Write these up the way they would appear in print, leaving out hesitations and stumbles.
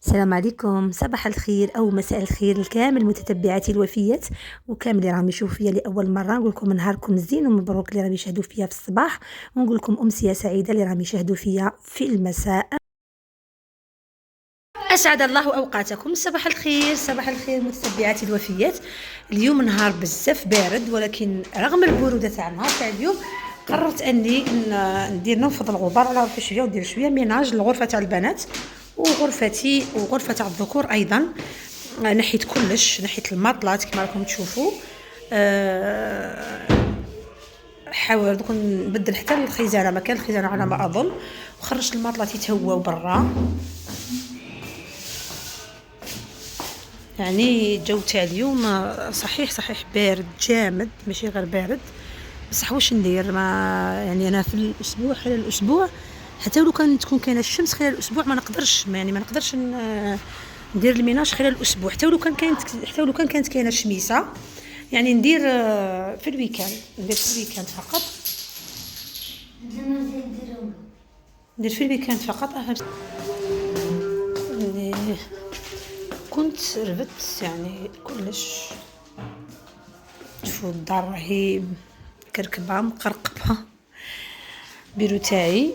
السلام عليكم، صباح الخير أو مساء الخير لكامل متتبعاتي الوفيات وكامل اللي راهم يشوفوا فيا لأول مرة. نقول لكم نهاركم زين ومبروك اللي راهم يشاهدوا فيا في الصباح، ونقول لكم أمسية سعيدة اللي راهم يشاهدوا فيا في المساء. أسعد الله أوقاتكم. صباح الخير صباح الخير متتبعاتي الوفيات. اليوم نهار بزاف بارد، ولكن رغم البرودة تاع النهار تاع اليوم قررت اني ندير ننفض الغبار على ربي شويه وندير شويه ميناج للغرفه تاع البنات وغرفتي وغرفه تاع الذكور ايضا. نحيت كلش، نحيت الماطلات كما راكم تشوفوا. حاول دوك نبدل حتى الخزانه، مكان الخزانه على ما اظن، وخرجت الماطلات يتهواو برا. يعني الجو تاع اليوم صحيح بارد جامد، ماشي غير بارد، بصح واش ندير؟ ما يعني انا في الاسبوع خلال الاسبوع حتى لو كان تكون كاينه الشمس خلال الاسبوع ما نقدرش ندير الميناج خلال الاسبوع، حتى لو كانت كاينه شميسه. يعني ندير في الويكاند، ندير في الويكاند فقط، ندير في الويكاند فقط. كنت ربت يعني كلش. شوفوا الدار راهي كركبه مقرقبه. بيرو تاعي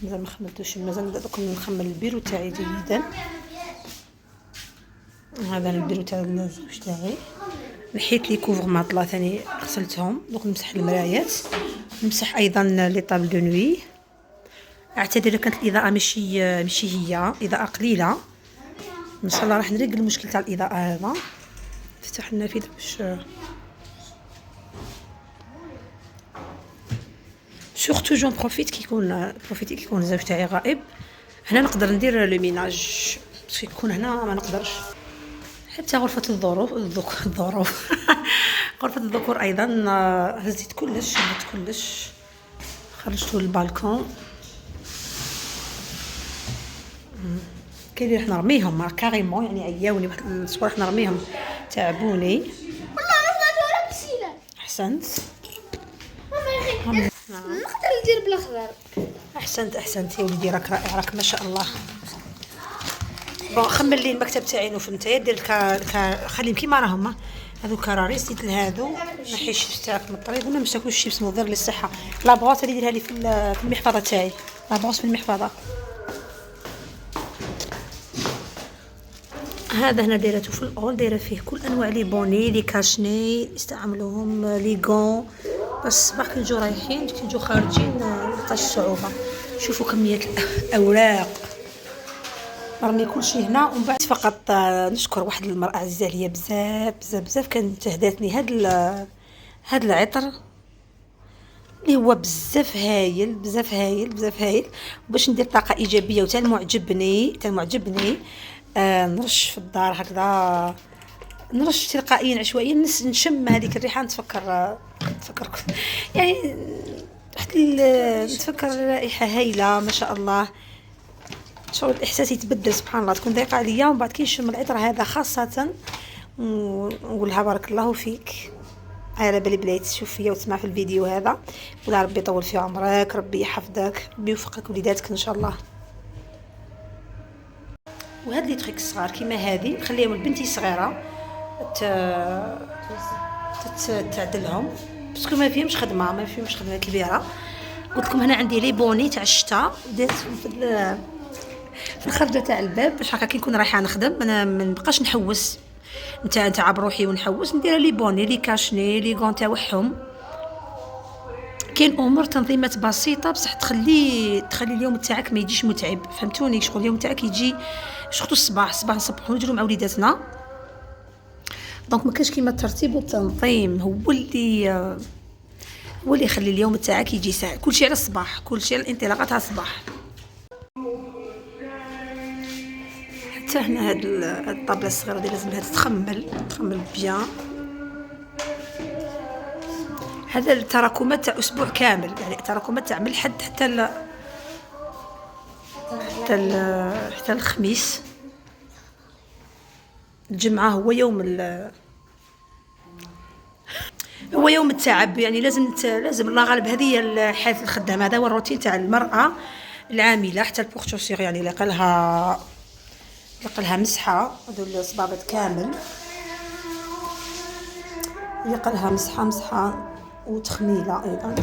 مازال ما خملتوش، مازال دوك نخمل البيرو تاعي جيدا. هذا البيرو تاع الزوج تاعي. نحيت لي كوفر ماطلا ثاني غسلتهم، دوك نمسح المرايات، نمسح ايضا لي طابل دو نوي. اعتذر كانت الاضاءه ماشي هي اضاءه قليله، ان شاء الله راح نريق المشكل تاع الاضاءه هذا. نفتح النافذه باش سورتو جون بروفيتي كيكون الزوج تاعي غائب. هنا نقدر ندير لو ميناج، باش يكون هنا ما نقدرش. حتى غرفه الظروف غرفه الذكور ايضا هزيت كلش، شلت كلش، خرجته للبالكون. كاين اللي راح نرميهم كاريمون، يعني عياوني واحد الصوالح راح نرميهم، تعبوني. والله نقدر بسيلة. احسنت. نقدر ندير بالاخضر. احسنت يا ولدي، راك رائع، راك ما شاء الله. بون خمل لي المكتب تاعي نوف نتايا، دير خليهم كيما راهم هذو كراريس، زيد لهادو. نحي الشيبس تاعك من الطريق، ولا مش تاكلوا الشيبس مضر للصحه. لابغوط اللي ديرها لي في المحفظه تاعي، لابغوط في المحفظه. هذا هنا دايرته في الاول، دايره فيه كل انواع لي بوني لي كاشني يستعملوهم لي غون، بس الصباح كي نجو رايحين كي نجو خارجين نلقاش صعوبه. شوفوا كميه الاوراق، راني كلشي هنا. ومن بعد فقط نشكر واحد المراه عزيزه عليا بزاف كانت هداتني هاد العطر اللي هو بزاف هايل. باش ندير طاقه ايجابيه وتا معجبني نرش في الدار هكذا، نرش تلقائيا عشوائيا، نشم هذيك الريحه، نتفكر يعني نتفكر رائحه هايله ما شاء الله. شعور الاحساس يتبدل سبحان الله، تكون ضيقه عليا ومن بعد كي نشم العطر هذا خاصه ونقولها بارك الله فيك على بالي بليت تشوف فيا وتسمع في الفيديو هذا. ولا ربي يطول في عمرك، ربي يحفظك، ربي يوفقك وليداتك ان شاء الله. وهاد لي تريك الصغار كيما هذه نخليهم لبنتي صغيره تعدلهم، باسكو ما فيهمش خدمه كبيره. قلت لكم هنا عندي لي بوني تاع الشتاء، درت في الخرجه تاع الباب باش هكا كي نكون رايحه نخدم انا ما نبقاش نحوس نتعب روحي ونحوس، ندير لي بوني لي كاشني لي غون تاعهم. كاين امور تنظيمات بسيطه بصح تخلي اليوم تاعك ما يجيش متعب، فهمتوني؟ شغل اليوم تاعك يجي شغل الصباح نصبحوا نجرو مع وليداتنا. دونك ما كاينش كيما الترتيب والتنظيم، هو اللي يخلي اليوم تاعك يجي سهل. كلشي على الصباح، كلشي على الانطلاقه تاع الصباح. حتى هنا هاد الطابله الصغيره دي لازم تخمل بيان. هذا التراكمات تاع اسبوع كامل، يعني تراكمات تاع من الحد حتى الخميس. الجمعه هو يوم التعب، يعني لازم الله غالب. هذه هي حياة الخدامه، هذا هو الروتين تاع المراه العامله. حتى البورتوسيغ يعني اللي قالها يقلها مسحة، هذو الصبابط كامل يقلها مسحة وتخميلة أيضا.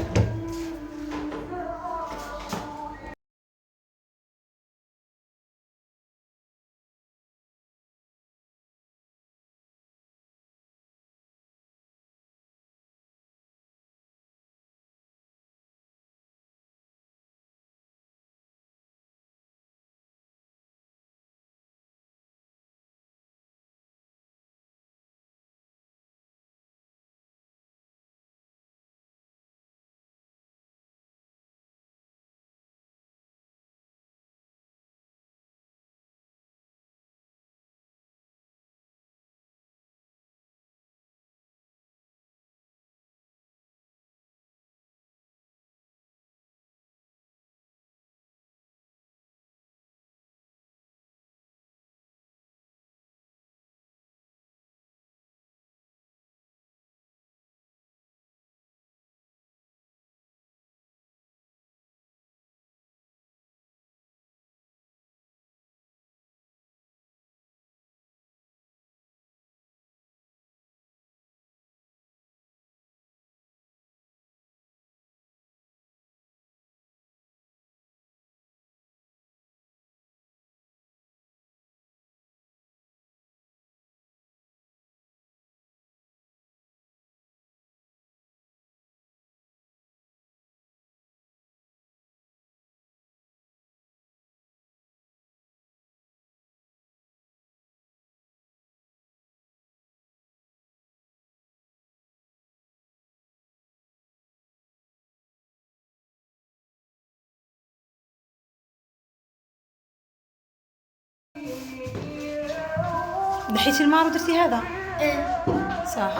دحيتي الماء ودرتي هذا؟ ايه صح.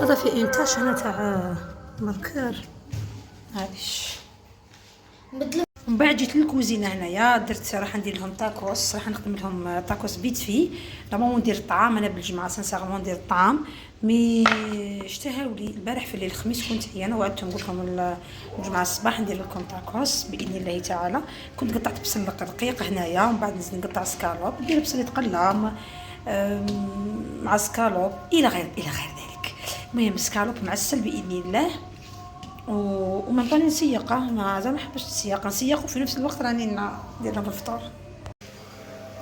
هذا في انتاج هنا تاع ماركور. معليش. ومن بعد جيت للكوزينه هنايا، درت راح ندير لهم تاكوس، راح نخدم لهم تاكوس بيت في نورمالمون ندير الطعام انا بالجمعه سانسيرمون ندير الطعام، مي اشتهاو لي البارح في الليل الخميس كنت عيانه وعدتهم قلت لهم الجمعه الصباح ندير لكم تاكوس باذن الله تعالى. كنت قطعت بصل رقيق هنايا ومن بعد نزيد نقطع سكالوب، ندير بصل يتقلى مع سكالوب الى غير ذلك. المهم سكالوب معسل باذن الله، ومن بعد نسيقه ما حبش نسيق وفي نفس الوقت راني ندير لهم الفطور.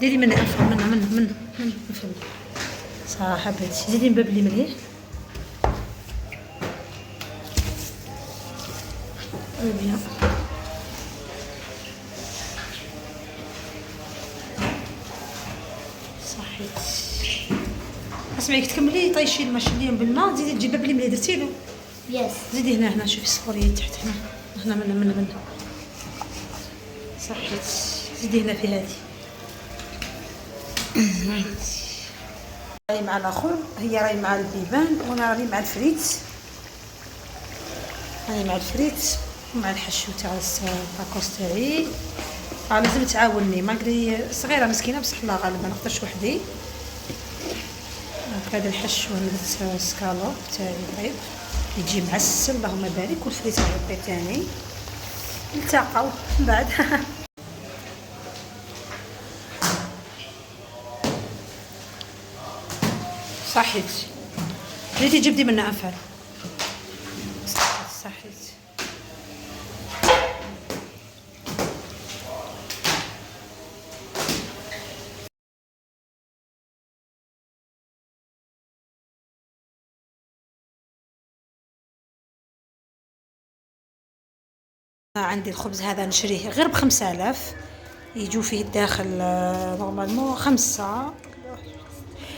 ديري من افهم من فهمت صح حبيتي. زيدي من باب لي مليح. بيان صحيت. اسمعي تكملي طيشي المشليين بالماء، تزيدي تجيبي باب لي مليح درتي له. يس. زيدي هنا شوفي الصفوريه تحت هنا من صحيت. زيدي هنا في هذه راهي مع الاخر، هي راهي مع البيبان وانا راهي مع الفريت، راني مع الفريت ومع الحشو تاع الطاكوس تاعي. لازم تعاونني ماغري صغيره مسكينه بصح لا غالبا ما نقدرش وحدي. هذا الحشو درت سكالوب تاعي طيب يجي معسل اللهم بارك، والفريت غيطيب تاني. نلتقاو من بعد. صحيت. جيتي جبدي منها انفال. صحيت. عندي الخبز هذا نشريه غير ب5000، يجوا فيه الداخل نورمالمون 5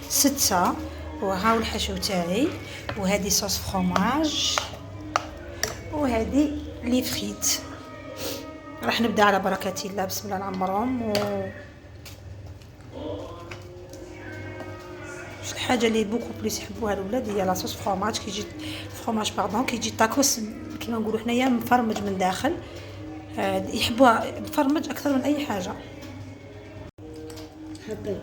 6. وهاو الحشو تاعي، وهذه صوص فروماج، وهذه لي فريت. راح نبدا على بركه الله، بسم الله نعمرهم. الحاجه اللي بوكو بليس يحبوها الاولاد هي لا صوص فروماج، كيجي فروماج باردون، كيجي تاكوس كيما نقولوا حنايا مفرمج من داخل، يحبوها مفرمج اكثر من اي حاجه. حبيت.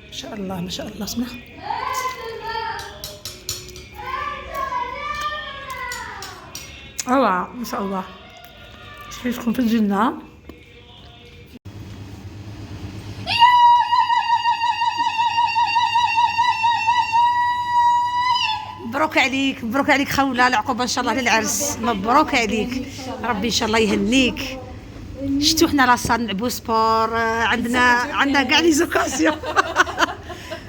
ما شاء الله ما شاء الله. اسمع روعة ما شاء الله. شفتكم في الجنة. مبروك عليك مبروك عليك خولة، العقوبة ان شاء الله للعرس. مبروك عليك، ربي ان شاء الله يهنيك. شتو حنا لاصال نلعبو سبور، عندنا كاع لي زوكاسيون.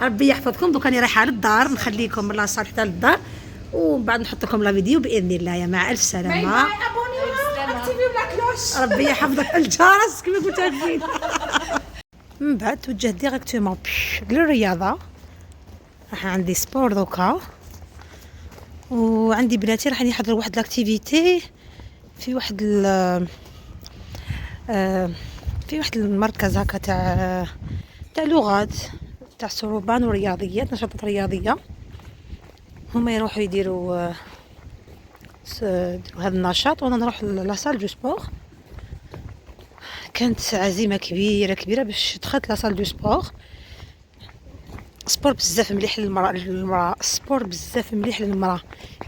ربي يحفظكم. دوك راني رايحه للدار، نخليكم من لاصال حتى للدار ومن بعد نحط لكم لا فيديو باذن الله. يا مع الف سلامه. ربي يحفظك. الجرس كما قلت لك. من بعد توجه ديريكتومون للرياضه. راح عندي سبور دوكا، وعندي بناتي راح يحضروا واحد لاكتيفيتي في واحد في واحد المركز هكا تاع لغات، تاع صروبان ورياضيات، نشاطات رياضيه. هما يروحوا يديروا هذا النشاط وانا نروح لاصال دو سبور. كانت عزيمه كبيره باش دخلت لاصال دو سبور. سبور بزاف مليح للمراه، سبور بزاف مليح للمراه،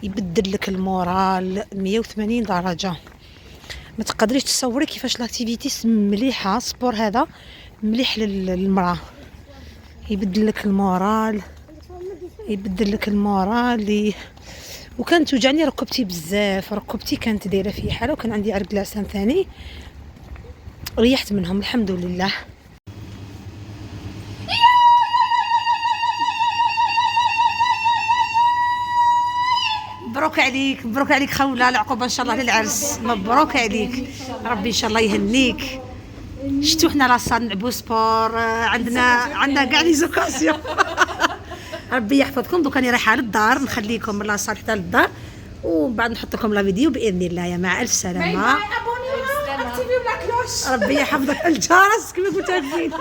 يبدل لك المورال 180 درجه. ما تقدريش تصوري كيفاش لاكتيفيتي مليحه. سبور هذا مليح للمراه، يبدل لك المورال وكانت توجعني ركبتي بزاف، ركبتي كانت دايره في حاله، وكان عندي عرق لسان ثاني. ريحت منهم الحمد لله. مبروك عليك مبروك عليك خولة، العقوبة ان شاء الله للعرس. مبروك عليك، ربي ان شاء الله يهنيك. شتو حنا لاصال نلعبو سبور، عندنا كاع لي زوكاسيون. ربي يحفظكم. دوك راني رايحه للدار، نخليكم من لاصال حتى للدار ومن بعد نحط لكم لا فيديو باذن الله. يا مع الف سلامه. ربي يحفظك. الجرس كما قلت لك.